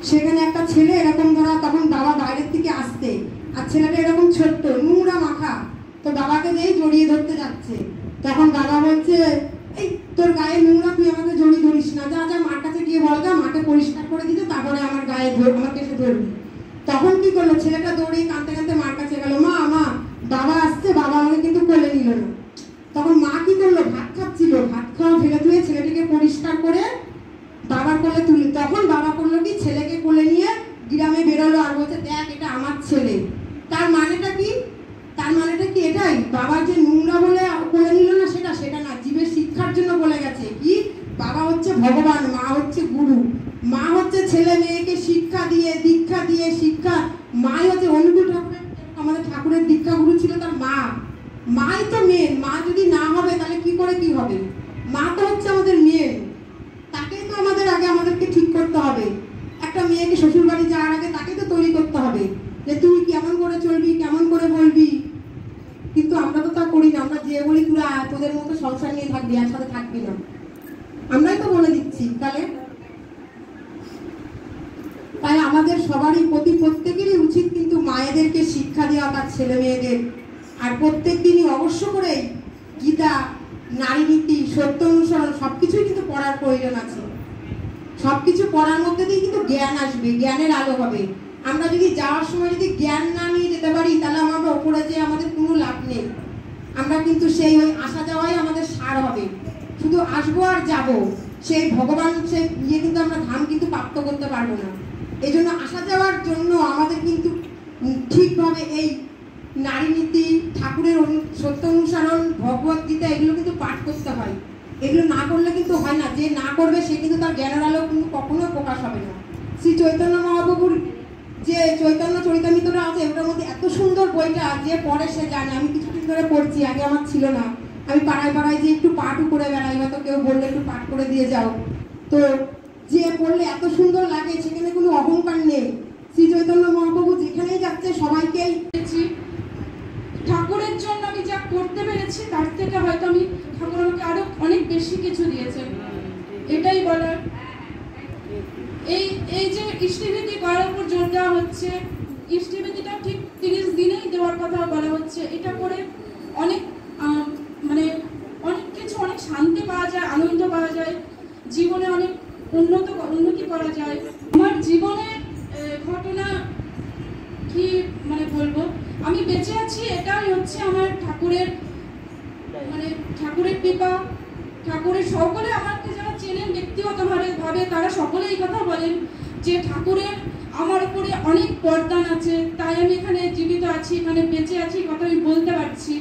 সেখানে একটা ছেলে এরকম ধরা, তখন বাবা বাইরের থেকে আসতে, আর ছেলেটা এরকম ছোট্ট নোংরা মাখা, তো বাবাকে যেই জড়িয়ে ধরতে যাচ্ছে, তখন বাবা বলছে এই তোর গায়ে নোংরা, তুই আমাকে জড়িয়ে ধরিস না, যা যা মার কাছে গিয়ে বল, যা মাকে পরিষ্কার করে দিতে, তারপরে আমার গায়ে আমাকে এসে ধরবি। তখন কি করলো, ছেলেটা দৌড়িয়ে কাঁদতে কাঁদতে মার কাছে গেল, মা মা বাবা আসছে, বাবা আমাকে কিন্তু কোলে নিল না। তখন মা কি করলো, ভাত খাচ্ছিল, ভাত খাওয়া ফেলে ধুয়ে ছেলেটিকে পরিষ্কার করে বাবার কোলে তুলে, তখন বাবা করলো কি, ছেলেকে কোলে নিয়ে গ্রামে বেরোলো আর বলছে দেখ এটা আমার ছেলে। তার মানেটা কি, তার মানেটা কি এটাই, বাবা যে নোংরা বলে কোলে নিল না সেটা সেটা না, জীবের শিক্ষার জন্য বলে গেছে কি, বাবা হচ্ছে ভগবান, মা হচ্ছে গুরু, মা হচ্ছে ছেলে মেয়েকে শিক্ষা দিয়ে দীক্ষা দিয়ে শিক্ষা, মাই হচ্ছে অনুকূল ঠাকুরের, আমাদের ঠাকুরের দীক্ষা গুরু ছিল তার মা, মাই তো মেন, মা যদি না হবে তাহলে কি করে কি হবে, মা তো হচ্ছে আমাদের মেন, তাকেই তো আমাদের আগে আমাদেরকে ঠিক করতে হবে। একটা মেয়েকে শ্বশুর বাড়ি যাওয়ার আগে তাকে তো তৈরি করতে হবে যে তুই কেমন করে চলবি, কেমন করে বলবি, কিন্তু আমরা তো তা করি না, আমরা যে বলি তোরা তোদের মতো সংসার নিয়ে থাকবি, একসাথে থাকবি না, আমরাই তো বলে দিচ্ছি। তাই আমাদের সবারই প্রত্যেকেরই উচিত কিন্তু মায়েদেরকে শিক্ষা দেওয়া তার ছেলে মেয়েদের, আর প্রত্যেক দিনই অবশ্য করেই গীতা, নারী নীতি, সত্য অনুসরণ সবকিছুই কিন্তু পড়ার প্রয়োজন আছে। সবকিছু পড়ার মধ্যে দিয়ে কিন্তু জ্ঞান আসবে, জ্ঞানের আলো হবে। আমরা যদি যাওয়ার সময় যদি জ্ঞান না নিয়ে যেতে পারি, তাহলে আমরা ওপরে যে আমাদের কোনো লাভ নেই, আমরা কিন্তু সেই ওই আসা যাওয়াই আমাদের সার হবে, শুধু আসবো আর যাব, সেই ভগবান সেই ইয়ে কিন্তু আমরা ধাম কিন্তু প্রাপ্ত করতে পারবো না। এই জন্য আসা যাওয়ার জন্য আমাদের কিন্তু ঠিকভাবে এই নারী নীতি, ঠাকুরের সত্য অনুসরণ, ভগবত গীতা এগুলো কিন্তু পাঠ করতে হয়। এগুলো না করলে কিন্তু হয় না, যে না করবে সে কিন্তু তার জ্ঞানের আলো কিন্তু কখনো প্রকাশ হবে না। শ্রী চৈতন্য মহাপ্রভুর যে চৈতন্য চরিতামৃতটা আছে, ওটার মধ্যে এত সুন্দর বইটা, যে পড়ে সে জানে। আমি কিছুদিন ধরে পড়ছি, আগে আমার ছিল না, আমি পাড়ায় পাড়ায় যে একটু পাঠও করে বেড়াই, হয়তো কেউ বললে একটু পাঠ করে দিয়ে যাও, তো যে পড়লে এত সুন্দর লাগে, সেখানে কোনো অহংকার নেই। শ্রী চৈতন্য মহাপ্রভু যেখানেই যাচ্ছে সবাইকেই ঠাকুরের জন্য আমি যা করতে পেরেছি তার থেকে হয়তো আমি ঠাকুর আমাকে আরো অনেক বেশি কিছু দিয়েছেন, এটাই বলার। এই যে ইষ্টিভীতি করার উপর জোর দেওয়া হচ্ছে, ইষ্টিভীতিটা ঠিক 30 দিনেই দেওয়ার কথা বলা হচ্ছে, এটা করে অনেক মানে অনেক কিছু, অনেক শান্তি পাওয়া যায়, আনন্দ পাওয়া যায়, জীবনে অনেক উন্নতি করা যায়। আমার জীবনের ঘটনা কি মানে বলবো, আমি বেঁচে আছি এটাই হচ্ছে আমার ঠাকুরের কৃপা। ঠাকুরের সকলে আমাকে যারা চেনেন ব্যক্তিগতভাবে তারা সকলে এই কথা বলেন যে ঠাকুরের আমার উপরে অনেক বরদান আছে, তাই আমি এখানে জীবিত আছি, এখানে বেঁচে আছি, কথা আমি বলতে পারছি।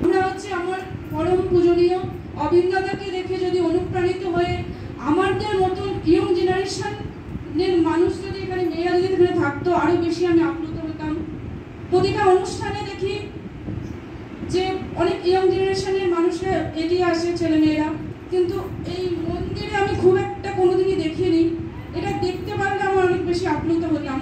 আমরা হচ্ছে আমার পরম পূজনীয় অভিজ্ঞতাকে দেখে যদি অনুপ্রাণিত হয়ে আমাদের মতন ইয়ং জেনারেশনের মানুষ যদি এখানে, মেয়েরা যদি এখানে থাকতো, আরো বেশি আমি আপ্লুত হতাম। প্রতিটা অনুষ্ঠানে দেখি যে অনেক ইয়ং জেনারেশনের মানুষরা এগিয়ে আসে, ছেলে মেয়েরা, কিন্তু এই মন্দিরে আমি খুব একটা কোনোদিনই দেখিনি। এটা দেখতে পারলে আমার অনেক বেশি আপ্লুত হতাম।